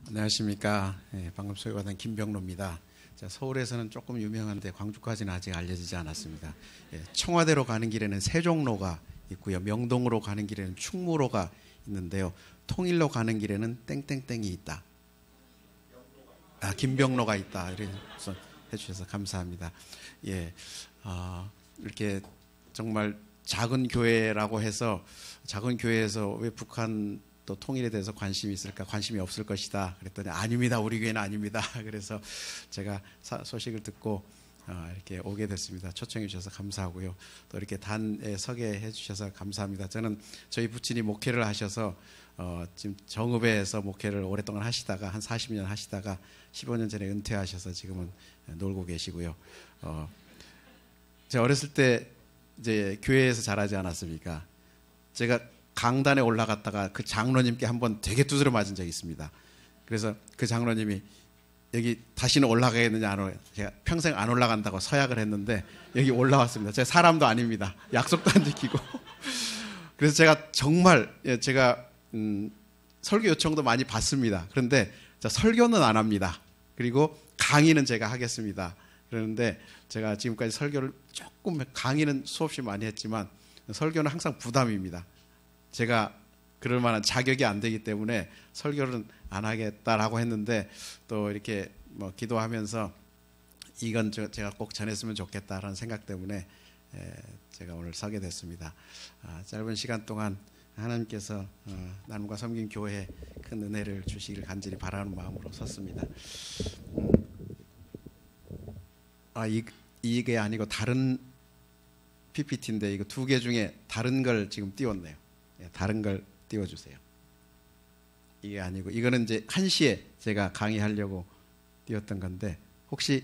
안녕하십니까. 방금 소개받은 김병로입니다. 서울에서는 조금 유명한데 광주까지는 아직 알려지지 않았습니다. 청와대로 가는 길에는 세종로가 있고요. 명동으로 가는 길에는 충무로가 있는데요. 통일로 가는 길에는 땡땡땡이 있다. 김병로가 있다. 이렇게 해주셔서 감사합니다. 이렇게 정말 작은 교회라고 해서 작은 교회에서 왜 북한 또 통일에 대해서 관심이 있을까? 관심이 없을 것이다. 그랬더니 아닙니다. 우리 교회는 아닙니다. 그래서 제가 소식을 듣고 이렇게 오게 됐습니다. 초청해 주셔서 감사하고요. 또 이렇게 단에 서게 해 주셔서 감사합니다. 저는 저희 부친이 목회를 하셔서 지금 정읍에서 목회를 오랫동안 하시다가 한 40년 하시다가 15년 전에 은퇴하셔서 지금은 놀고 계시고요. 제가 어렸을 때 이제 교회에서 자라지 않았습니까? 제가 강단에 올라갔다가 그 장로님께 한번 되게 두드려 맞은 적이 있습니다. 그래서 그 장로님이 여기 다시는 올라가겠느냐 안 올라가겠느냐. 제가 평생 안 올라간다고 서약을 했는데 여기 올라왔습니다. 제가 사람도 아닙니다. 약속도 안 지키고. 그래서 제가 정말 제가 설교 요청도 많이 받습니다. 그런데 설교는 안 합니다. 그리고 강의는 제가 하겠습니다. 그러는데 제가 지금까지 설교를 조금 강의는 수없이 많이 했지만 설교는 항상 부담입니다. 제가 그럴 만한 자격이 안 되기 때문에 설교는 안 하겠다라고 했는데 또 이렇게 기도하면서 이건 제가 꼭 전했으면 좋겠다라는 생각 때문에 제가 오늘 서게 됐습니다. 짧은 시간 동안 하나님께서 나눔과 섬긴 교회에 큰 은혜를 주시기를 간절히 바라는 마음으로 섰습니다. 이게 아니고 다른 PPT인데 이거 두 개 중에 다른 걸 지금 띄웠네요. 다른 걸 띄워주세요. 이게 아니고 이거는 이제 1시에 제가 강의하려고 띄웠던 건데 혹시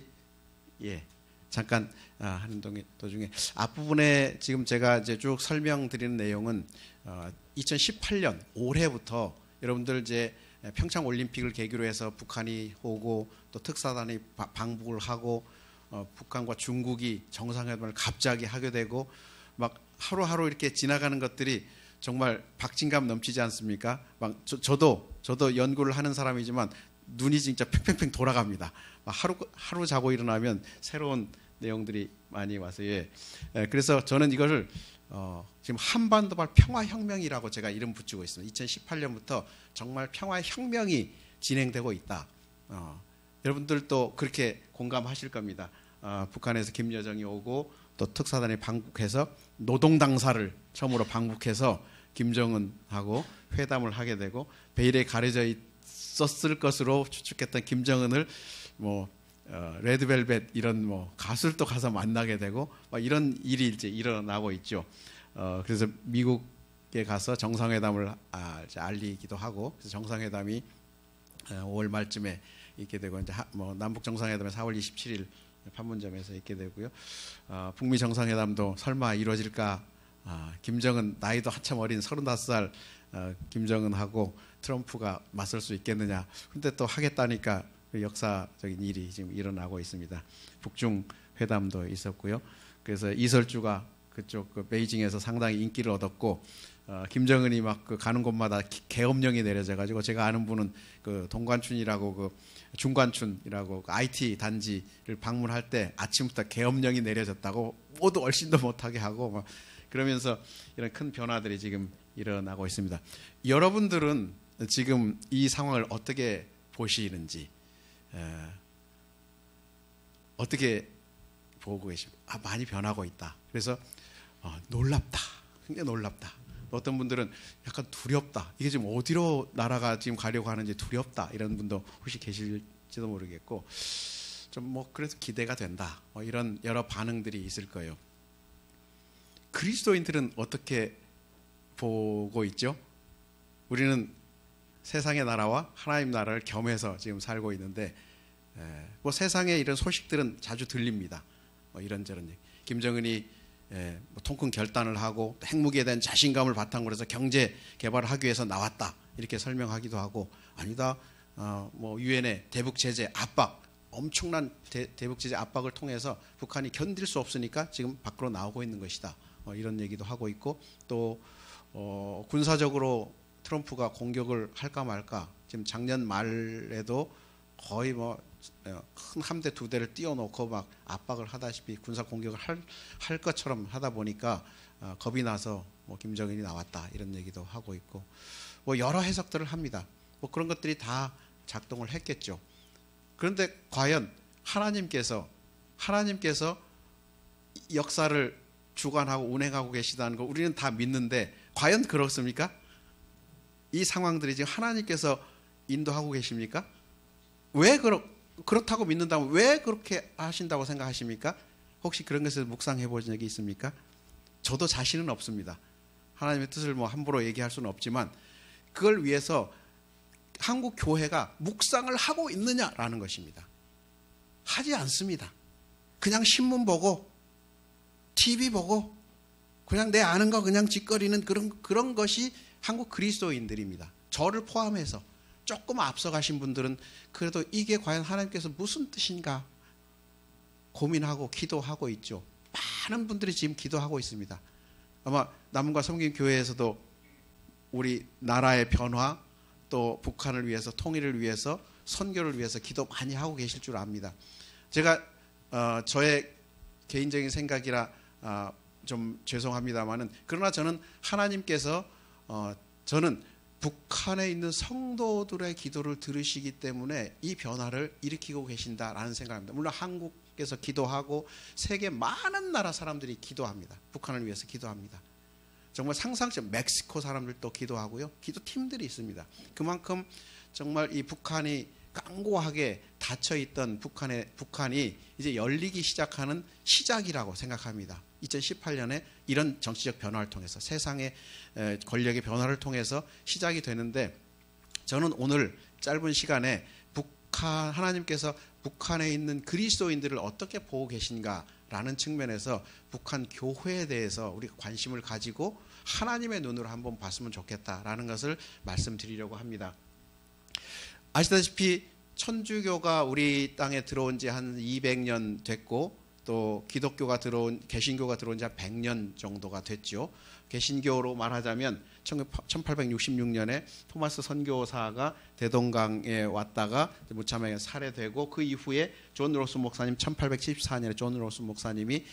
잠깐 하는 도중에 앞부분에 지금 제가 이제 쭉 설명드리는 내용은 2018년 올해부터 여러분들 이제 평창 올림픽을 계기로 해서 북한이 오고 또 특사단이 방북을 하고 북한과 중국이 정상회담을 갑자기 하게 되고 막 하루하루 이렇게 지나가는 것들이 정말 박진감 넘치지 않습니까? 막 저도 연구를 하는 사람이지만 눈이 진짜 팽팽팽 돌아갑니다. 하루 자고 일어나면 새로운 내용들이 많이 와서 그래서 저는 이거를 지금 한반도발 평화혁명이라고 제가 이름 붙이고 있습니다. 2018년부터 정말 평화혁명이 진행되고 있다. 여러분들도 그렇게 공감하실 겁니다. 북한에서 김여정이 오고 또 특사단이 방북해서 노동당사를 처음으로 방북해서 김정은하고 회담을 하게 되고 베일에 가려져 있었을 것으로 추측했던 김정은을 레드벨벳 이런 가수를 가서 만나게 되고 이런 일이 이제 일어나고 있죠. 그래서 미국에 가서 정상회담을 알리기도 하고 그래서 정상회담이 5월 말쯤에 있게 되고 이제 남북 정상회담이 4월 27일 판문점에서 있게 되고요. 북미 정상회담도 설마 이루어질까? 김정은 나이도 한참 어린 35살 김정은하고 트럼프가 맞설 수 있겠느냐. 근데 또 하겠다니까 역사적인 일이 지금 일어나고 있습니다. 북중 회담도 있었고요. 그래서 이설주가 그쪽 베이징에서 상당히 인기를 얻었고 김정은이 막 가는 곳마다 계엄령이 내려져 가지고 제가 아는 분은 그 동관춘이라고 중관춘이라고 IT 단지를 방문할 때 아침부터 계엄령이 내려졌다고 모두 얼씬도 못하게 하고 그러면서 이런 큰 변화들이 지금 일어나고 있습니다. 여러분들은 지금 이 상황을 어떻게 보시는지 어떻게 보고 계십니까? 많이 변하고 있다. 그래서 놀랍다. 굉장히 놀랍다. 어떤 분들은 약간 두렵다. 이게 지금 어디로 나라가 지금 가려고 하는지 두렵다. 이런 분도 혹시 계실지도 모르겠고 좀 그래서 기대가 된다. 이런 여러 반응들이 있을 거예요. 그리스도인들은 어떻게 보고 있죠? 우리는 세상의 나라와 하나님 나라를 겸해서 지금 살고 있는데 세상에 이런 소식들은 자주 들립니다. 이런저런 얘기. 김정은이 통큰 결단을 하고 핵무기에 대한 자신감을 바탕으로 해서 경제 개발을 하기 위해서 나왔다. 이렇게 설명하기도 하고 아니다. 유엔의 대북 제재 압박 엄청난 대북 제재 압박을 통해서 북한이 견딜 수 없으니까 지금 밖으로 나오고 있는 것이다. 이런 얘기도 하고 있고 또 군사적으로 트럼프가 공격을 할까 말까 지금 작년 말에도 거의 뭐 큰 함대 두 대를 띄워놓고 막 압박을 하다시피 군사 공격을 할 것처럼 하다 보니까 겁이 나서 뭐 김정은이 나왔다 이런 얘기도 하고 있고 뭐 여러 해석들을 합니다. 뭐 그런 것들이 다 작동을 했겠죠. 그런데 과연 하나님께서 역사를 주관하고 운행하고 계시다는 거 우리는 다 믿는데 과연 그렇습니까? 이 상황들이 지금 하나님께서 인도하고 계십니까? 왜 그렇다고 믿는다면 왜 그렇게 하신다고 생각하십니까? 혹시 그런 것을 묵상해 본 적이 있습니까? 저도 자신은 없습니다. 하나님의 뜻을 뭐 함부로 얘기할 수는 없지만 그걸 위해서 한국 교회가 묵상을 하고 있느냐라는 것입니다. 하지 않습니다. 그냥 신문 보고 TV 보고 그냥 내 아는 거 그냥 짓거리는 그런 것이 한국 그리스도인들입니다. 저를 포함해서 조금 앞서가신 분들은 그래도 이게 과연 하나님께서 무슨 뜻인가 고민하고 기도하고 있죠. 많은 분들이 지금 기도하고 있습니다. 아마 남문과 섬김교회에서도 우리 나라의 변화 또 북한을 위해서 통일을 위해서 선교를 위해서 기도 많이 하고 계실 줄 압니다. 제가 저의 개인적인 생각이라 좀 죄송합니다만은 그러나 저는 하나님께서 저는 북한에 있는 성도들의 기도를 들으시기 때문에 이 변화를 일으키고 계신다라는 생각입니다. 물론 한국에서 기도하고 세계 많은 나라 사람들이 기도합니다. 북한을 위해서 기도합니다. 정말 상상치 멕시코 사람들도 기도하고요. 기도팀들이 있습니다. 그만큼 정말 이 북한이 깡고하게 닫혀있던 북한이 이제 열리기 시작하는 시작이라고 생각합니다. 2018년에 이런 정치적 변화를 통해서 세상의 권력의 변화를 통해서 시작이 되는데 저는 오늘 짧은 시간에 하나님께서 북한에 있는 그리스도인들을 어떻게 보고 계신가라는 측면에서 북한 교회에 대해서 우리가 관심을 가지고 하나님의 눈으로 한번 봤으면 좋겠다라는 것을 말씀드리려고 합니다. 아시다시피 천주교가 우리 땅에 들어온 지 한 200년 됐고 또 개신교가 들어온 지 한 100년 정도가 됐죠. 개신교로 말하자면 1866년에 토마스 선교사가 대동강에 왔다가 무참하게 살해되고 그 이후에 존 로스 목사님 1874년에 존 로스 목사님이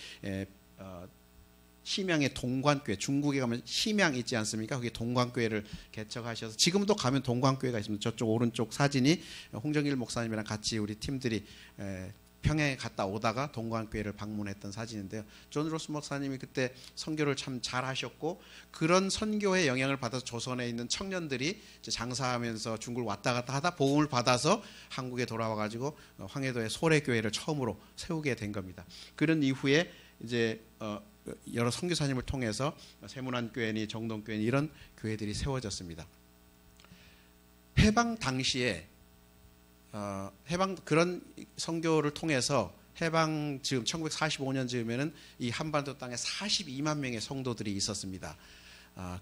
심양의 동관교회, 중국에 가면 심양 있지 않습니까? 거기 동관교회를 개척하셔서 지금도 가면 동관교회가 있습니다. 저쪽 오른쪽 사진이 홍정일 목사님이랑 같이 우리 팀들이 평양에 갔다 오다가 동관교회를 방문했던 사진인데요. 존 로스 목사님이 그때 선교를 참 잘하셨고 그런 선교의 영향을 받아서 조선에 있는 청년들이 장사하면서 중국을 왔다 갔다 하다 복음을 받아서 한국에 돌아와가지고 황해도의 소래교회를 처음으로 세우게 된 겁니다. 그런 이후에 이제 여러 선교사님을 통해서 세문안교회니 정동교회니 이런 교회들이 세워졌습니다. 해방 당시에 그런 선교를 통해서 해방 즈음 1945년 즈음에는 이 한반도 땅에 42만 명의 성도들이 있었습니다.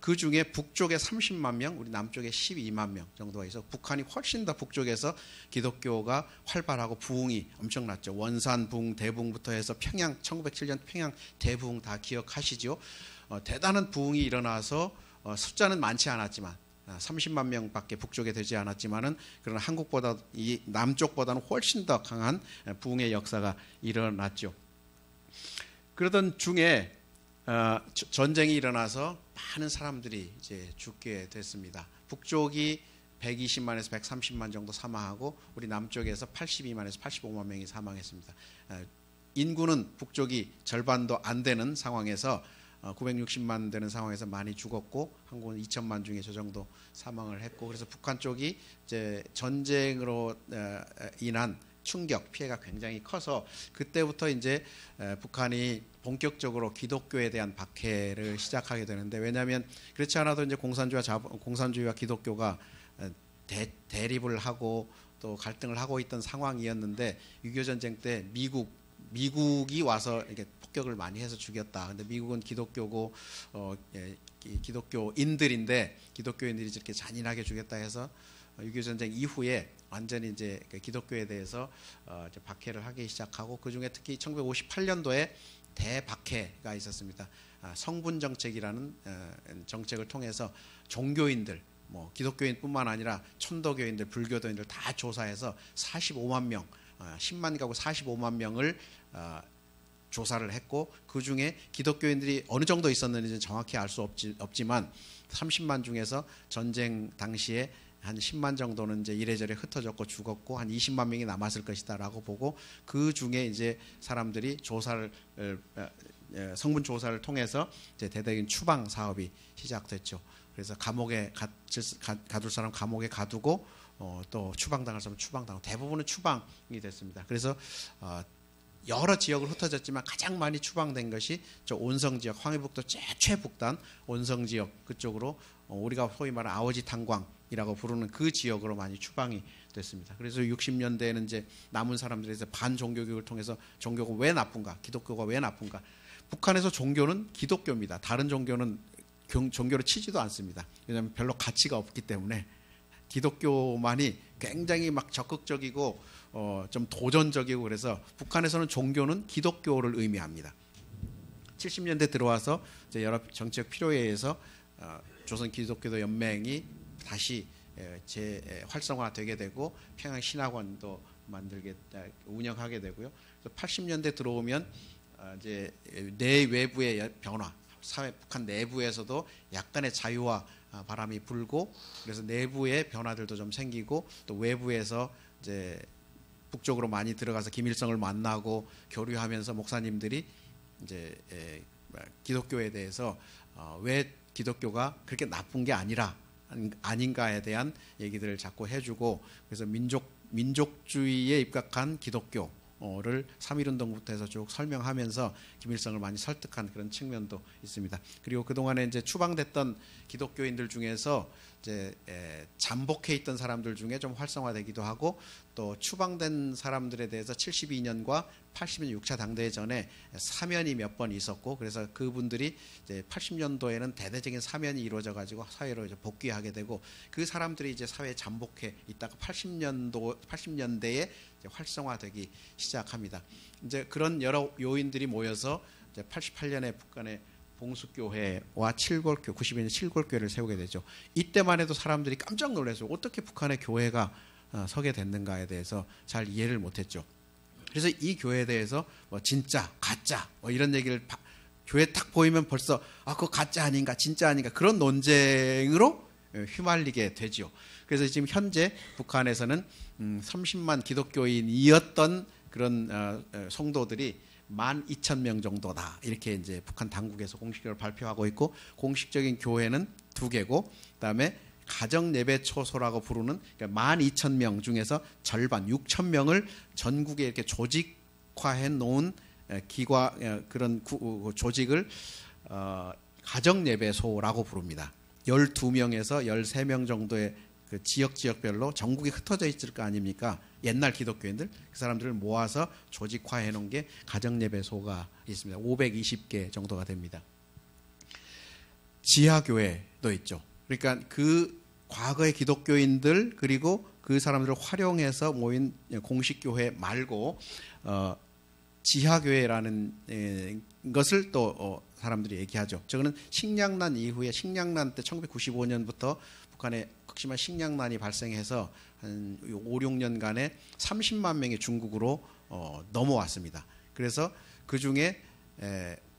그 중에 북쪽에 30만 명, 우리 남쪽에 12만 명 정도가 있어 북한이 훨씬 더 북쪽에서 기독교가 활발하고 부흥이 엄청났죠. 원산 부흥, 대부흥부터 해서 평양 1907년 평양 대부흥 다 기억하시죠. 대단한 부흥이 일어나서 숫자는 많지 않았지만 30만 명밖에 북쪽에 되지 않았지만은 그러나 한국보다 이 남쪽보다는 훨씬 더 강한 부흥의 역사가 일어났죠. 그러던 중에 전쟁이 일어나서 많은 사람들이 이제 죽게 됐습니다. 북쪽이 120만에서 130만 정도 사망하고 우리 남쪽에서 82만에서 85만 명이 사망했습니다. 인구는 북쪽이 절반도 안 되는 상황에서 960만 되는 상황에서 많이 죽었고 한국은 2천만 중에 저 정도 사망을 했고 그래서 북한 쪽이 이제 전쟁으로 인한 충격 피해가 굉장히 커서 그때부터 이제 북한이 본격적으로 기독교에 대한 박해를 시작하게 되는데 왜냐하면 그렇지 않아도 이제 공산주의와 기독교가 대립을 하고 또 갈등을 하고 있던 상황이었는데 6.25 전쟁 때 미국이 와서 이렇게 폭격을 많이 해서 죽였다. 근데 미국은 기독교고 기독교인들인데 기독교인들이 이렇게 잔인하게 죽였다 해서 6.25 전쟁 이후에 완전히 이제 기독교에 대해서 이제 박해를 하기 시작하고 그 중에 특히 1958년도에 대박해가 있었습니다. 성분 정책이라는 정책을 통해서 종교인들 뭐 기독교인뿐만 아니라 천도교인들, 불교도인들 다 조사해서 45만 명, 10만 가구 45만 명을 조사를 했고, 그 중에 기독교인들이 어느 정도 있었는지는 정확히 알 수 없지만 30만 중에서 전쟁 당시에 한 10만 정도는 이제 이래저래 흩어졌고 죽었고 한 20만 명이 남았을 것이다라고 보고, 그 중에 이제 사람들이 조사를 성분 조사를 통해서 이제 대대적인 추방 사업이 시작됐죠. 그래서 감옥에 가둘 사람 감옥에 가두고 또 추방당할 사람 추방당하고, 대부분은 추방이 됐습니다. 그래서 여러 지역을 흩어졌지만 가장 많이 추방된 것이 저 온성 지역, 황해북도 최북단 온성 지역 그쪽으로, 우리가 소위 말하는 아오지 탄광이라고 부르는 그 지역으로 많이 추방이 됐습니다. 그래서 60년대에는 이제 남은 사람들에서 반종교 교육을 통해서 종교가 왜 나쁜가, 기독교가 왜 나쁜가. 북한에서 종교는 기독교입니다. 다른 종교는 종교로 치지도 않습니다. 왜냐하면 별로 가치가 없기 때문에. 기독교만이 굉장히 막 적극적이고 좀 도전적이고, 그래서 북한에서는 종교는 기독교를 의미합니다. 70년대 들어와서 이제 여러 정치적 필요에 의해서 조선 기독교도 연맹이 다시 활성화되게 되고 평양 신학원도 운영하게 되고요. 그래서 80년대 들어오면 이제 내외부의 변화, 북한 내부에서도 약간의 자유화 바람이 불고, 그래서 내부의 변화들도 좀 생기고, 또 외부에서 이제 북쪽으로 많이 들어가서 김일성을 만나고 교류하면서 목사님들이 이제 기독교에 대해서 왜 기독교가 그렇게 나쁜 게 아닌가에 대한 얘기들을 자꾸 해주고, 그래서 민족주의에 입각한 기독교를 3.1운동부터 해서 쭉 설명하면서 김일성을 많이 설득한 그런 측면도 있습니다. 그리고 그동안에 이제 추방됐던 기독교인들 중에서 이제 잠복해 있던 사람들 중에 좀 활성화되기도 하고, 또 추방된 사람들에 대해서 72년과 80년 6차 당대회 전에 사면이 몇 번 있었고, 그래서 그분들이 이제 80년도에는 대대적인 사면이 이루어져 가지고 사회로 이제 복귀하게 되고, 그 사람들이 이제 사회에 잠복해 있다가 80년대에 이제 활성화되기 시작합니다. 이제 그런 여러 요인들이 모여서 이제 88년에 북한의 봉숙교회와 칠골교, 92년 칠골교회를 세우게 되죠. 이때만 해도 사람들이 깜짝 놀랐어요. 어떻게 북한의 교회가 서게 됐는가에 대해서 잘 이해를 못했죠. 그래서 이 교회에 대해서 뭐 진짜, 가짜 뭐 이런 얘기를 교회 딱 보이면 벌써 그거 가짜 아닌가, 진짜 아닌가, 그런 논쟁으로 휘말리게 되죠. 그래서 지금 현재 북한에서는 30만 기독교인이었던 그런 성도들이 12,000명 정도다, 이렇게 이제 북한 당국에서 공식적으로 발표하고 있고, 공식적인 교회는 2개고, 그다음에 가정 예배 초소라고 부르는 12,000명 중에서 절반 6,000명을 전국에 이렇게 조직화해 놓은 그런 조직을 가정 예배소라고 부릅니다. 12명에서 13명 정도의 그 지역별로 전국에 흩어져 있을 거 아닙니까? 옛날 기독교인들, 그 사람들을 모아서 조직화해 놓은 게 가정예배소가 있습니다. 520개 정도가 됩니다. 지하교회도 있죠. 그러니까 그 과거의 기독교인들, 그리고 그 사람들을 활용해서 모인 공식교회 말고 지하교회라는 것을 또 사람들이 얘기하죠. 저거는 식량난 이후에, 식량난 때 1995년부터 북한에 극심한 식량난이 발생해서 한 5, 6년간에 30만 명이 중국으로 넘어왔습니다. 그래서 그 중에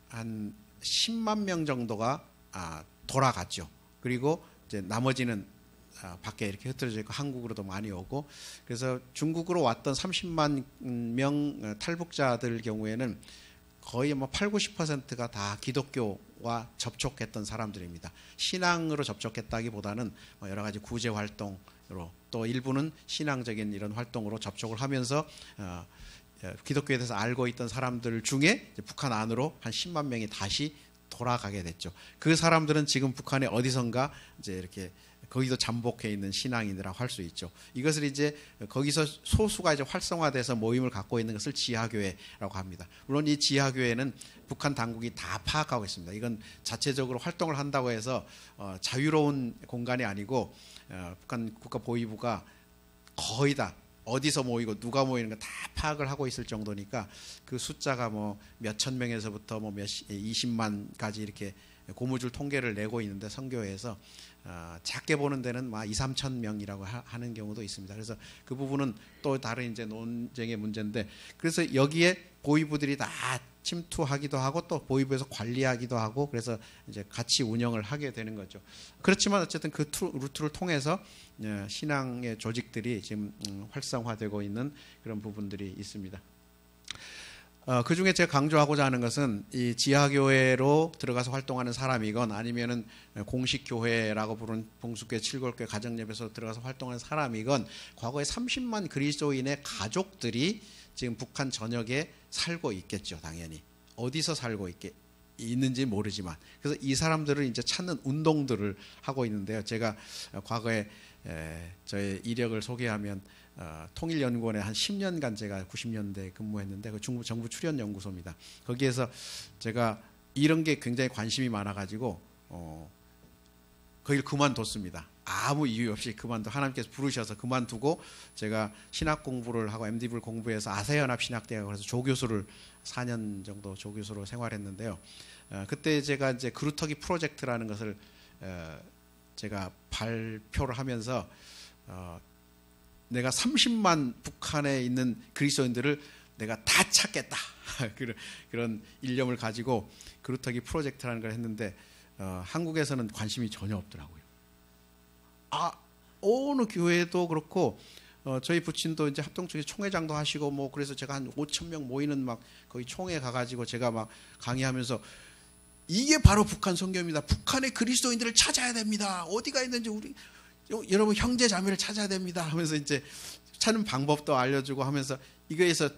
한 10만 명 정도가 돌아갔죠. 그리고 이제 나머지는 밖에 이렇게 흩어져 있고 한국으로도 많이 오고, 그래서 중국으로 왔던 30만 명 탈북자들 경우에는 거의 뭐 8, 90%가 다 기독교와 접촉했던 사람들입니다. 신앙으로 접촉했다기보다는 여러 가지 구제 활동으로, 또 일부는 신앙적인 이런 활동으로 접촉을 하면서 기독교에 대해서 알고 있던 사람들 중에 북한 안으로 한 10만 명이 다시 돌아가게 됐죠. 그 사람들은 지금 북한의 어디선가 이제 이렇게 거기도 잠복해 있는 신앙인이라고 할 수 있죠. 이것을 이제 거기서 소수가 이제 활성화돼서 모임을 갖고 있는 것을 지하교회라고 합니다. 물론 이 지하교회는 북한 당국이 다 파악하고 있습니다. 이건 자체적으로 활동을 한다고 해서 자유로운 공간이 아니고 북한 국가보위부가 거의 다 어디서 모이고 누가 모이는 거 다 파악을 하고 있을 정도니까, 그 숫자가 뭐 몇천 명에서부터 뭐 20만까지 이렇게 고무줄 통계를 내고 있는데 선교회에서 작게 보는 데는 막 2, 3천 명이라고 하는 경우도 있습니다. 그래서 그 부분은 또 다른 이제 논쟁의 문제인데, 그래서 여기에 보위부들이 다 침투하기도 하고 또 보위부에서 관리하기도 하고, 그래서 이제 같이 운영을 하게 되는 거죠. 그렇지만 어쨌든 그 루트를 통해서 신앙의 조직들이 지금 활성화되고 있는 그런 부분들이 있습니다. 그 중에 제가 강조하고자 하는 것은 이 지하교회로 들어가서 활동하는 사람이건 아니면은 공식 교회라고 부르는 봉숙교회, 칠골교회, 가정예배소 들어가서 활동하는 사람이건 과거에 30만 그리스도인의 가족들이 지금 북한 전역에 살고 있겠죠. 당연히 어디서 살고 있는지 모르지만, 그래서 이 사람들을 이제 찾는 운동들을 하고 있는데요. 제가 과거에 저의 이력을 소개하면 통일연구원에 한 10년간 제가 90년대에 근무했는데, 그 정부 출연연구소입니다. 거기에서 제가 이런 게 굉장히 관심이 많아가지고 거기를 그만뒀습니다. 아무 이유 없이 하나님께서 부르셔서 그만두고 제가 신학 공부를 하고 MD부를 공부해서 아세연합 신학대학에서 조교수를 4년 정도 조교수로 생활했는데요. 그때 제가 이제 그루터기 프로젝트라는 것을 제가 발표를 하면서 내가 30만 북한에 있는 그리스도인들을 내가 다 찾겠다 그런 일념을 가지고 그루터기 프로젝트라는 걸 했는데 한국에서는 관심이 전혀 없더라고요. 어느 교회도 그렇고 저희 부친도 이제 합동총회 총회장도 하시고 뭐 그래서 제가 한 5천 명 모이는 막 거의 총회 가가지고 제가 막 강의하면서 이게 바로 북한 선교입니다. 북한의 그리스도인들을 찾아야 됩니다. 어디가 있는지 우리 여러분 형제 자매를 찾아야 됩니다 하면서 이제 찾는 방법도 알려주고 하면서 이거에서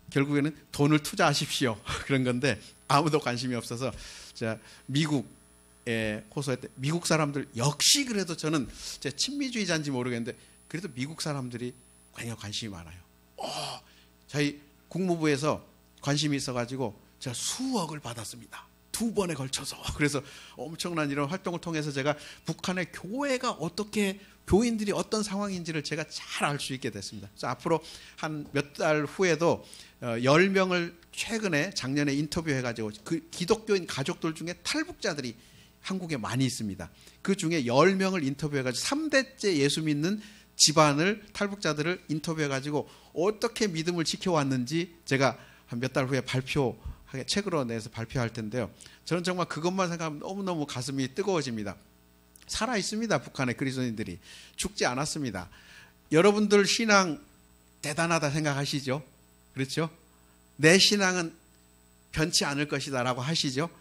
결국에는 돈을 투자하십시오 그런 건데 아무도 관심이 없어서 제가 미국에 호소했대. 미국 사람들 역시 그래도 저는 제 친미주의자인지 모르겠는데 그래도 미국 사람들이 굉장히 관심이 많아요. 저희 국무부에서 관심이 있어가지고 제가 수억을 받았습니다. 2번에 걸쳐서. 그래서 엄청난 이런 활동을 통해서 제가 북한의 교회가 어떻게, 교인들이 어떤 상황인지를 제가 잘 알 수 있게 됐습니다. 그래서 앞으로 한 몇 달 후에도 10명을 최근에 작년에 인터뷰해가지고 그 기독교인 가족들 중에 탈북자들이 한국에 많이 있습니다. 그 중에 10명을 인터뷰해가지고 3대째 예수 믿는 집안을, 탈북자들을 인터뷰해가지고 어떻게 믿음을 지켜왔는지 제가 한 몇 달 후에 책으로 내서 발표할 텐데요. 저는 정말 그것만 생각하면 너무너무 가슴이 뜨거워집니다. 살아 있습니다. 북한의 그리스도인들이 죽지 않았습니다. 여러분들 신앙 대단하다 생각하시죠? 그렇죠? 내 신앙은 변치 않을 것이다 라고 하시죠?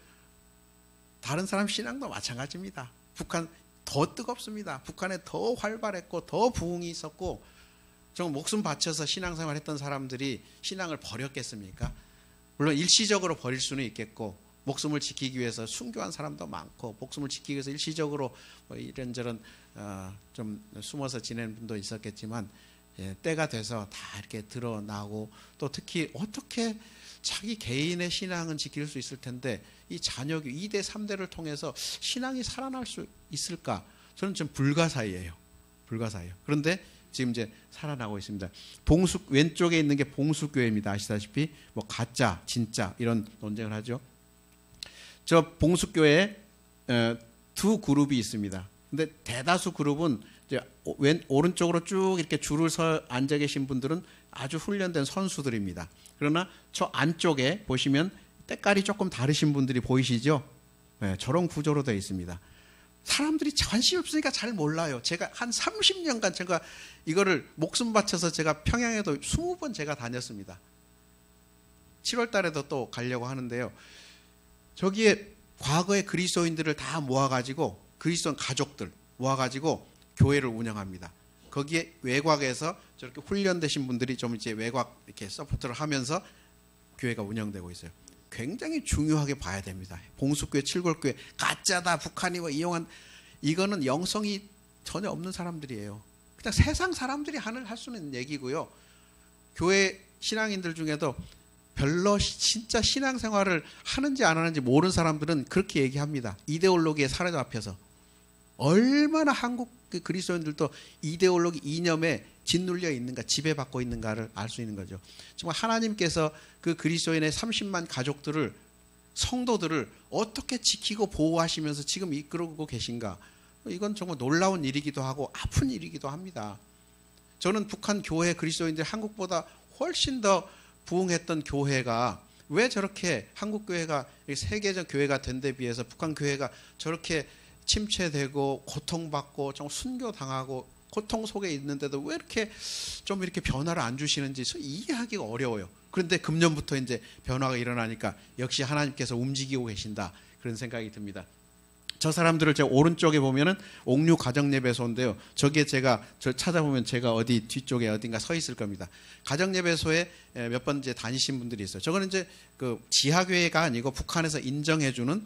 다른 사람 신앙도 마찬가지입니다. 북한 더 뜨겁습니다. 북한에 더 활발했고 더 부흥이 있었고, 정말 목숨 바쳐서 신앙생활 했던 사람들이 신앙을 버렸겠습니까? 물론 일시적으로 버릴 수는 있겠고, 목숨을 지키기 위해서 순교한 사람도 많고, 목숨을 지키기 위해서 일시적으로 뭐 이런저런 좀 숨어서 지내는 분도 있었겠지만, 때가 돼서 다 이렇게 드러나고, 또 특히 어떻게 자기 개인의 신앙은 지킬 수 있을 텐데 이 자녀교 2대 3대를 통해서 신앙이 살아날 수 있을까? 저는 좀 불가사의예요. 불가사의예요. 그런데 지금 이제 살아나고 있습니다. 왼쪽에 있는 게 봉숙교회입니다. 아시다시피 뭐 가짜, 진짜 이런 논쟁을 하죠. 저 봉숙교회에 두 그룹이 있습니다. 근데 대다수 그룹은 이제 오른쪽으로 쭉 이렇게 줄을 서 앉아 계신 분들은 아주 훈련된 선수들입니다. 그러나 저 안쪽에 보시면 때깔이 조금 다르신 분들이 보이시죠? 네, 저런 구조로 되어 있습니다. 사람들이 관심이 없으니까 잘 몰라요. 제가 한 30년간 제가 이거를 목숨 바쳐서 제가 평양에도 20번 제가 다녔습니다. 7월 달에도 또 가려고 하는데요. 저기에 과거의 그리스도인들을 다 모아가지고, 그리스도인 가족들 모아가지고 교회를 운영합니다. 거기에 외곽에서 저렇게 훈련되신 분들이 좀 이제 외곽 이렇게 서포트를 하면서 교회가 운영되고 있어요. 굉장히 중요하게 봐야 됩니다. 봉숙교회, 칠골교회, 가짜다, 북한이 뭐 이용한, 이거는 영성이 전혀 없는 사람들이에요. 그냥 세상 사람들이 할 수 있는 얘기고요. 교회 신앙인들 중에도 별로 진짜 신앙생활을 하는지 안 하는지 모르는 사람들은 그렇게 얘기합니다. 이데올로기에 사로잡혀서. 얼마나 한국 그리스도인들도 이데올로기 이념에 짓눌려 있는가, 지배받고 있는가를 알 수 있는 거죠. 정말 하나님께서 그 그리스도인의 30만 가족들을 성도들을 어떻게 지키고 보호하시면서 지금 이끌고 계신가? 이건 정말 놀라운 일이기도 하고 아픈 일이기도 합니다. 저는 북한 교회 그리스도인들 한국보다 훨씬 더 부흥했던 교회가 왜 저렇게 한국 교회가 세계적 교회가 된 데 비해서 북한 교회가 저렇게 침체되고 고통받고 좀 순교당하고 고통 속에 있는데도 왜 이렇게 좀 이렇게 변화를 안 주시는지 이해하기가 어려워요. 그런데 금년부터 이제 변화가 일어나니까 역시 하나님께서 움직이고 계신다, 그런 생각이 듭니다. 저 사람들을 제가 오른쪽에 보면은 옥류 가정예배소인데요. 저기에 제가 찾아보면 제가 어디 뒤쪽에 어딘가 서 있을 겁니다. 가정예배소에 몇 번 이제 다니신 분들이 있어요. 저거는 이제 그 지하교회가 아니고 북한에서 인정해주는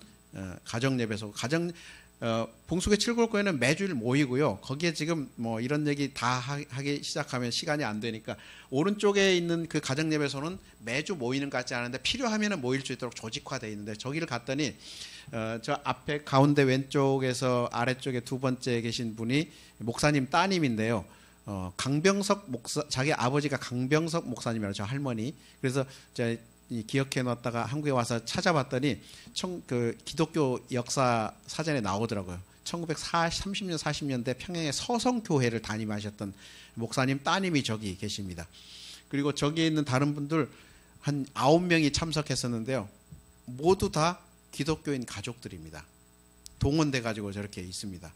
가정예배소. 봉수교 칠골교회는 매주일 모이고요. 거기에 지금 뭐 이런 얘기 다 하기 시작하면 시간이 안 되니까 오른쪽에 있는 그 가정예배소는 매주 모이는 것 같지 않은데 필요하면 모일 수 있도록 조직화되어 있는데 저기를 갔더니 저 앞에 가운데 왼쪽에서 아래쪽에 두 번째 계신 분이 목사님 따님인데요. 강병석 목사, 자기 아버지가 강병석 목사님이라고, 저 할머니. 그래서 제가 기억해 놨다가 한국에 와서 찾아봤더니 그 기독교 역사 사전에 나오더라고요. 1930년 40년대 평양의 서성교회를 담임하셨던 목사님 따님이 저기 계십니다. 그리고 저기에 있는 다른 분들 한 9명이 참석했었는데요. 모두 다 기독교인 가족들입니다. 동원돼 가지고 저렇게 있습니다.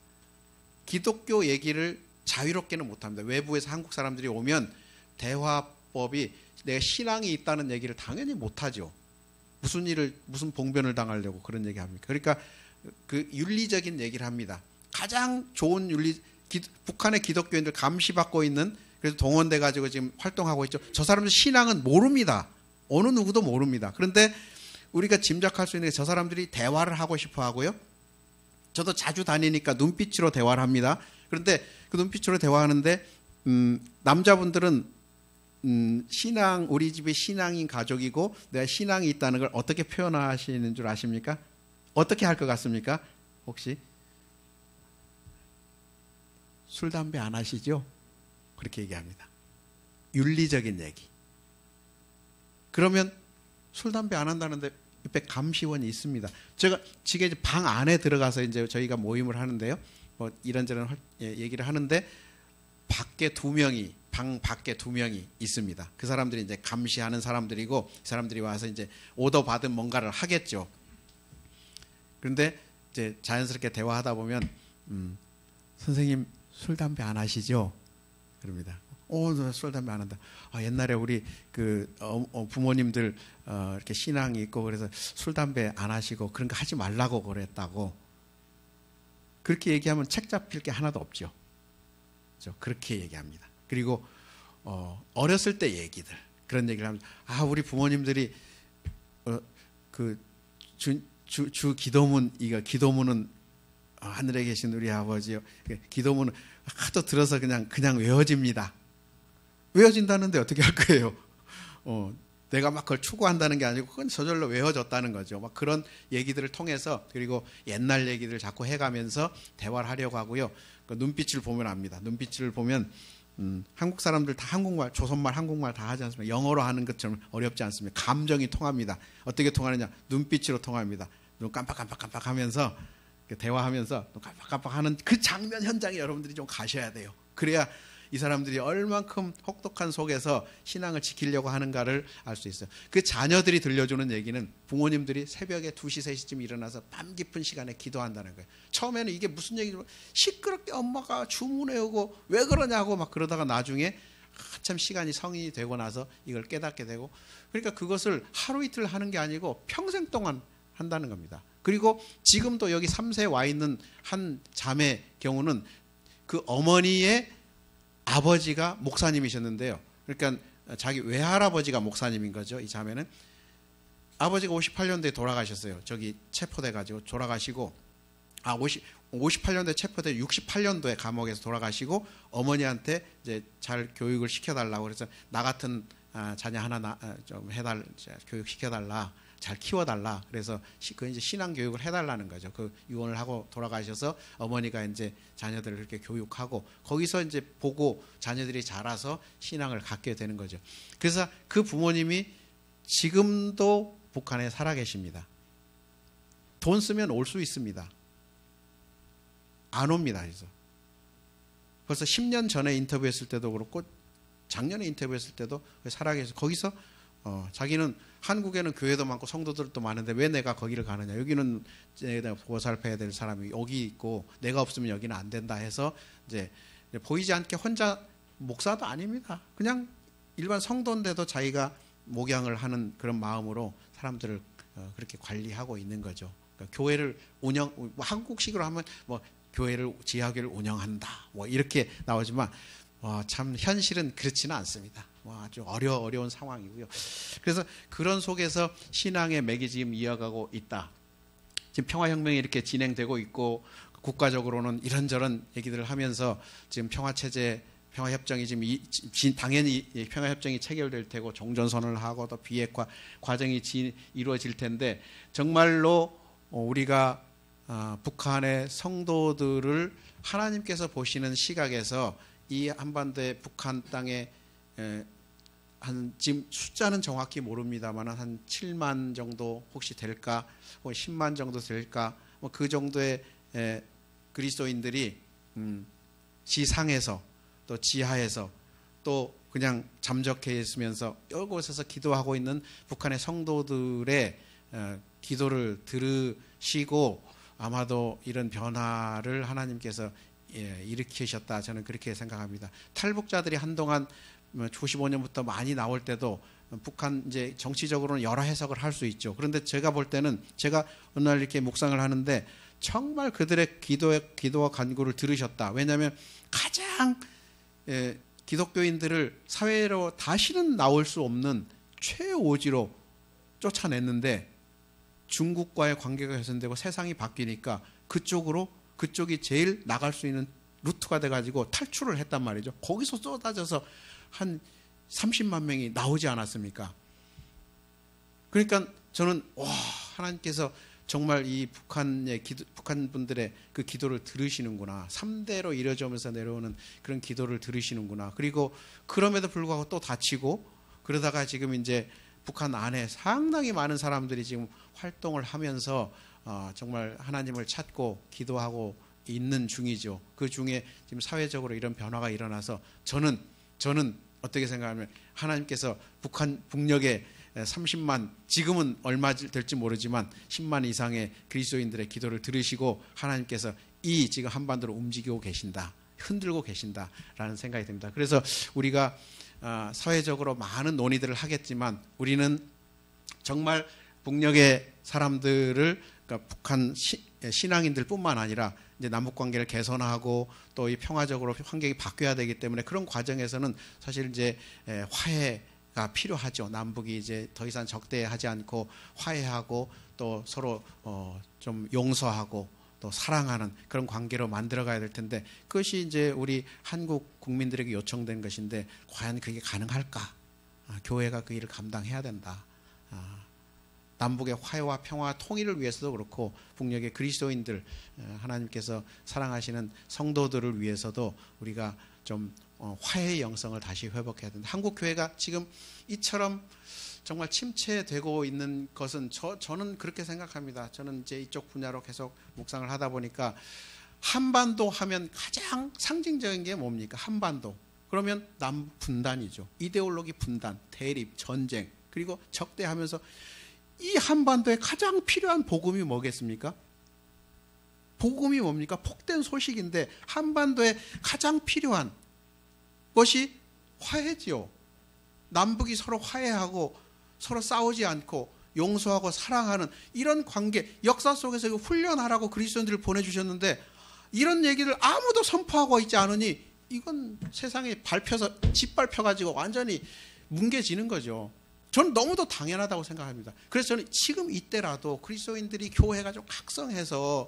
기독교 얘기를 자유롭게는 못합니다. 외부에서 한국 사람들이 오면 대화법이 내가 신앙이 있다는 얘기를 당연히 못하죠. 무슨 봉변을 당하려고 그런 얘기 합니까? 그러니까 그 윤리적인 얘기를 합니다. 가장 좋은 북한의 기독교인들 감시받고 있는, 그래서 동원돼 가지고 지금 활동하고 있죠. 저 사람들 신앙은 모릅니다. 어느 누구도 모릅니다. 그런데 우리가 짐작할 수 있는 게 저 사람들이 대화를 하고 싶어 하고요. 저도 자주 다니니까 눈빛으로 대화를 합니다. 그런데 그 눈빛으로 대화하는데 남자분들은 신앙, 우리 집이 신앙인 가족이고 내가 신앙이 있다는 걸 어떻게 표현하시는 줄 아십니까? 어떻게 할 것 같습니까? 혹시 술, 담배 안 하시죠? 그렇게 얘기합니다. 윤리적인 얘기. 그러면 술, 담배 안 한다는데 옆에 감시원이 있습니다. 제가 지금 방 안에 들어가서 이제 저희가 모임을 하는데요. 뭐 이런저런 얘기를 하는데 밖에 방 밖에 2명이 있습니다. 그 사람들이 이제 감시하는 사람들이고, 이 사람들이 와서 이제 오더 받은 뭔가를 하겠죠. 그런데 이제 자연스럽게 대화하다 보면 선생님 술, 담배 안 하시죠? 그럽니다. 술, 담배 안 한다. 옛날에 우리 그 부모님들 이렇게 신앙이 있고 그래서 술, 담배 안 하시고 그런 거 하지 말라고 그랬다고. 그렇게 얘기하면 책 잡힐 게 하나도 없죠. 그렇게 얘기합니다. 그리고 어렸을 때 얘기들, 그런 얘기를 하면 우리 부모님들이 그 주 기도문, 이거 기도문은 하늘에 계신 우리 아버지요. 기도문은 하도 들어서 그냥 외워집니다. 외워진다는데 어떻게 할 거예요? 내가 막 그걸 추구한다는 게 아니고 그건 저절로 외워졌다는 거죠. 막 그런 얘기들을 통해서, 그리고 옛날 얘기들을 자꾸 해가면서 대화를 하려고 하고요. 그 눈빛을 보면 압니다. 눈빛을 보면 한국 사람들 다 한국말, 조선말, 한국말 다 하지 않습니까? 영어로 하는 것처럼 어렵지 않습니다. 감정이 통합니다. 어떻게 통하느냐? 눈빛으로 통합니다. 눈 깜빡깜빡 하면서 대화하면서 눈 깜빡깜빡 하는 그 장면 현장에 여러분들이 좀 가셔야 돼요. 그래야 이 사람들이 얼만큼 혹독한 속에서 신앙을 지키려고 하는가를 알 수 있어요. 그 자녀들이 들려주는 얘기는 부모님들이 새벽에 2시, 3시쯤 일어나서 밤 깊은 시간에 기도한다는 거예요. 처음에는 이게 무슨 얘기죠? 시끄럽게 엄마가 주문해오고 왜 그러냐고 막 그러다가 나중에 한참 시간이 성인이 되고 나서 이걸 깨닫게 되고, 그러니까 그것을 하루 이틀 하는 게 아니고 평생 동안 한다는 겁니다. 그리고 지금도 여기 3세에 와 있는 한 자매 경우는 그 어머니의 아버지가 목사님이셨는데요. 그러니까 자기 외할아버지가 목사님인 거죠. 이 자매는 아버지가 58년도에 돌아가셨어요. 저기 체포돼 가지고 돌아가시고 58년도에 체포돼 68년도에 감옥에서 돌아가시고, 어머니한테 이제 잘 교육을 시켜달라고 그래서 나 같은 자녀 하나 좀 교육 시켜달라, 잘 키워달라. 그래서 그 이제 신앙 교육을 해달라는 거죠. 그 유언을 하고 돌아가셔서 어머니가 이제 자녀들을 그렇게 교육하고 거기서 이제 보고 자녀들이 자라서 신앙을 갖게 되는 거죠. 그래서 그 부모님이 지금도 북한에 살아 계십니다. 돈 쓰면 올 수 있습니다. 안 옵니다. 그래서 벌써 10년 전에 인터뷰했을 때도 그렇고 작년에 인터뷰했을 때도 살아계셔서 거기서 자기는 한국에는 교회도 많고 성도들도 많은데 왜 내가 거기를 가느냐. 여기는 내가 보살펴야 될 사람이 여기 있고 내가 없으면 여기는 안 된다 해서 이제 보이지 않게 혼자 목사도 아닙니다. 그냥 일반 성도인데도 자기가 목양을 하는 그런 마음으로 사람들을 그렇게 관리하고 있는 거죠. 그러니까 교회를 한국식으로 하면 뭐 교회를 지하교회를 운영한다 뭐 이렇게 나오지만 참 현실은 그렇지는 않습니다. 아주 어려운 상황이고요. 그래서 그런 속에서 신앙의 맥이 지금 이어가고 있다. 지금 평화혁명이 이렇게 진행되고 있고 국가적으로는 이런저런 얘기들을 하면서 지금 평화체제 평화협정이 지금 당연히 평화협정이 체결될 테고 종전선언을 하고 또 비핵화 과정이 이루어질 텐데 정말로 우리가 북한의 성도들을 하나님께서 보시는 시각에서 이 한반도의 북한 땅에 지금 숫자는 정확히 모릅니다만 한 7만 정도 혹시 될까, 혹은 10만 정도 될까, 뭐 그 정도의 그리스도인들이 지상에서 또 지하에서 또 그냥 잠적해 있으면서 이곳에서 기도하고 있는 북한의 성도들의 기도를 들으시고 아마도 이런 변화를 하나님께서 일으키셨다. 저는 그렇게 생각합니다. 탈북자들이 한동안 95년부터 많이 나올 때도 북한 이제 정치적으로는 여러 해석을 할 수 있죠. 그런데 제가 볼 때는 제가 어느 날 이렇게 묵상을 하는데 정말 그들의 기도와 간구를 들으셨다. 왜냐하면 가장 기독교인들을 사회로 다시는 나올 수 없는 최오지로 쫓아냈는데 중국과의 관계가 개선되고 세상이 바뀌니까 그쪽이 제일 나갈 수 있는 루트가 돼가지고 탈출을 했단 말이죠. 거기서 쏟아져서 한 30만 명이 나오지 않았습니까? 그러니까 저는 하나님께서 정말 이 북한 분들의 그 기도를 들으시는구나. 3대로 이뤄져면서 내려오는 그런 기도를 들으시는구나. 그리고 그럼에도 불구하고 또 다치고 그러다가 지금 이제 북한 안에 상당히 많은 사람들이 지금 활동을 하면서 정말 하나님을 찾고 기도하고 있는 중이죠. 그 중에 지금 사회적으로 이런 변화가 일어나서 저는 어떻게 생각하면 하나님께서 북녘에 30만 지금은 얼마 될지 모르지만 10만 이상의 그리스도인들의 기도를 들으시고 하나님께서 이 지금 한반도로 움직이고 계신다. 흔들고 계신다라는 생각이 듭니다. 그래서 우리가 사회적으로 많은 논의들을 하겠지만 우리는 정말 북녘의 사람들을 그러니까 북한 신앙인들뿐만 아니라 이제 남북 관계를 개선하고 또 이 평화적으로 환경이 바뀌어야 되기 때문에 그런 과정에서는 사실 이제 화해가 필요하죠. 남북이 이제 더 이상 적대하지 않고 화해하고 또 서로 좀 용서하고 또 사랑하는 그런 관계로 만들어가야 될 텐데 그것이 이제 우리 한국 국민들에게 요청된 것인데 과연 그게 가능할까? 교회가 그 일을 감당해야 된다. 남북의 화해와 평화 통일을 위해서도 그렇고 북녘의 그리스도인들 하나님께서 사랑하시는 성도들을 위해서도 우리가 좀 화해의 영성을 다시 회복해야 된다. 한국 교회가 지금 이처럼 정말 침체되고 있는 것은 저는 그렇게 생각합니다. 저는 이제 이쪽 분야로 계속 묵상을 하다 보니까 한반도 하면 가장 상징적인 게 뭡니까? 한반도. 그러면 남북 분단이죠. 이데올로기 분단, 대립, 전쟁, 그리고 적대하면서 이 한반도에 가장 필요한 복음이 뭐겠습니까? 복음이 뭡니까? 복된 소식인데 한반도에 가장 필요한 것이 화해지요. 남북이 서로 화해하고 서로 싸우지 않고 용서하고 사랑하는 이런 관계, 역사 속에서 훈련하라고 그리스도인들을 보내주셨는데 이런 얘기를 아무도 선포하고 있지 않으니 이건 세상에 짓밟혀가지고 완전히 뭉개지는 거죠. 저는 너무도 당연하다고 생각합니다. 그래서 저는 지금 이때라도 그리스도인들이 교회가 좀 각성해서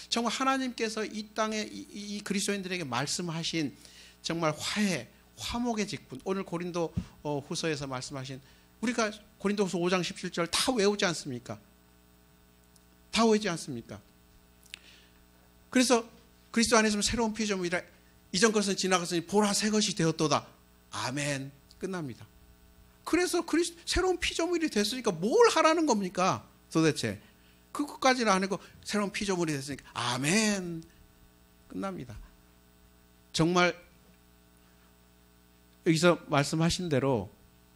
정말 하나님께서 이 땅에 이 그리스도인들에게 말씀하신 정말 화해, 화목의 직분, 오늘 고린도 후서에서 말씀하신 우리가 고린도후서 5장 17절 다 외우지 않습니까? 다 외우지 않습니까? 그래서 그리스도 안에서 새로운 피조물이라 이전 것은 지나갔으니 보라 새 것이 되었도다. 아멘. 끝납니다. 그래서 새로운 피조물이 됐으니까 뭘 하라는 겁니까? 도대체. 그것까지는 안 하고 새로운 피조물이 됐으니까 아멘 끝납니다. 정말 여기서 말씀하신 대로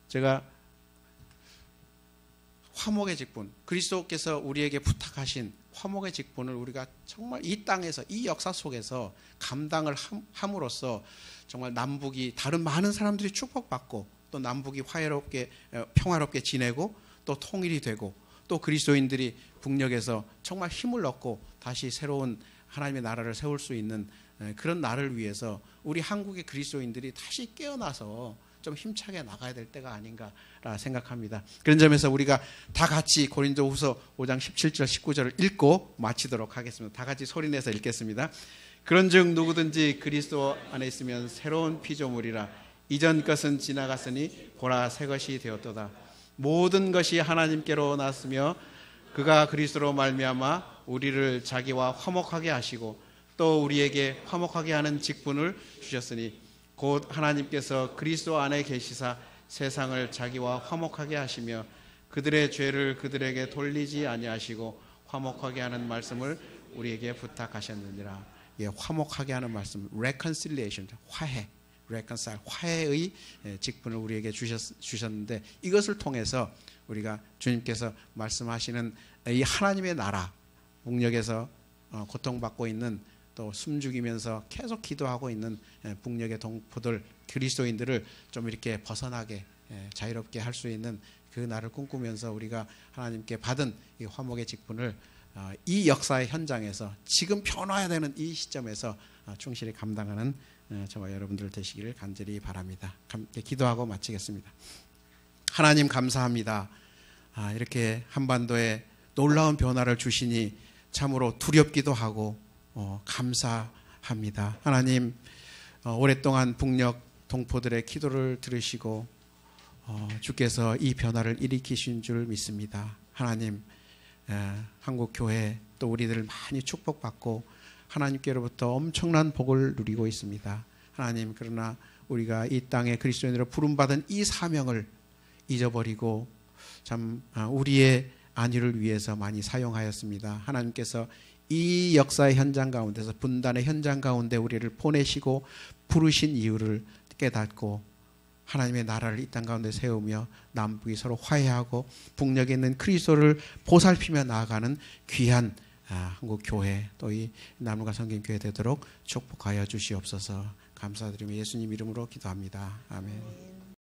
제가 화목의 직분, 그리스도께서 우리에게 부탁하신 화목의 직분을 우리가 정말 이 땅에서, 이 역사 속에서 감당을 함으로써 정말 남북이, 다른 많은 사람들이 축복받고 또 남북이 화해롭게 평화롭게 지내고 또 통일이 되고 또 그리스도인들이 북녘에서 정말 힘을 얻고 다시 새로운 하나님의 나라를 세울 수 있는 그런 날을 위해서 우리 한국의 그리스도인들이 다시 깨어나서 좀 힘차게 나가야 될 때가 아닌가 생각합니다. 그런 점에서 우리가 다 같이 고린도후서 5장 17절 19절을 읽고 마치도록 하겠습니다. 다 같이 소리내서 읽겠습니다. 그런즉 누구든지 그리스도 안에 있으면 새로운 피조물이라. 이전 것은 지나갔으니 보라 새 것이 되었도다. 모든 것이 하나님께로 났으며 그가 그리스도로 말미암아 우리를 자기와 화목하게 하시고 또 우리에게 화목하게 하는 직분을 주셨으니 곧 하나님께서 그리스도 안에 계시사 세상을 자기와 화목하게 하시며 그들의 죄를 그들에게 돌리지 아니하시고 화목하게 하는 말씀을 우리에게 부탁하셨느니라. 예, 화목하게 하는 말씀, reconciliation, 화해, reconcile, 화해의 직분을 우리에게 주셨는데 이것을 통해서 우리가 주님께서 말씀하시는 이 하나님의 나라, 북녘에서 고통받고 있는 또 숨죽이면서 계속 기도하고 있는 북녘의 동포들, 그리스도인들을 좀 이렇게 벗어나게 자유롭게 할 수 있는 그 날을 꿈꾸면서 우리가 하나님께 받은 이 화목의 직분을 이 역사의 현장에서 지금 변화해야 되는 이 시점에서 충실히 감당하는 저와 여러분들 되시기를 간절히 바랍니다. 함께 기도하고 마치겠습니다. 하나님 감사합니다. 이렇게 한반도에 놀라운 변화를 주시니 참으로 두렵기도 하고 감사합니다. 하나님 오랫동안 북녘 동포들의 기도를 들으시고 주께서 이 변화를 일으키신 줄 믿습니다. 하나님 한국교회 또 우리들 많이 축복받고 하나님께로부터 엄청난 복을 누리고 있습니다. 하나님 그러나 우리가 이 땅에 그리스도인으로 부름받은 이 사명을 잊어버리고 참 우리의 안위를 위해서 많이 사용하였습니다. 하나님께서 이 역사의 현장 가운데서 분단의 현장 가운데 우리를 보내시고 부르신 이유를 깨닫고 하나님의 나라를 이 땅 가운데 세우며 남북이 서로 화해하고 북녘에 있는 그리스도를 보살피며 나아가는 귀한 한국 교회 또 이 나무가 성경교회 되도록 축복하여 주시옵소서. 감사드리며 예수님 이름으로 기도합니다. 아멘.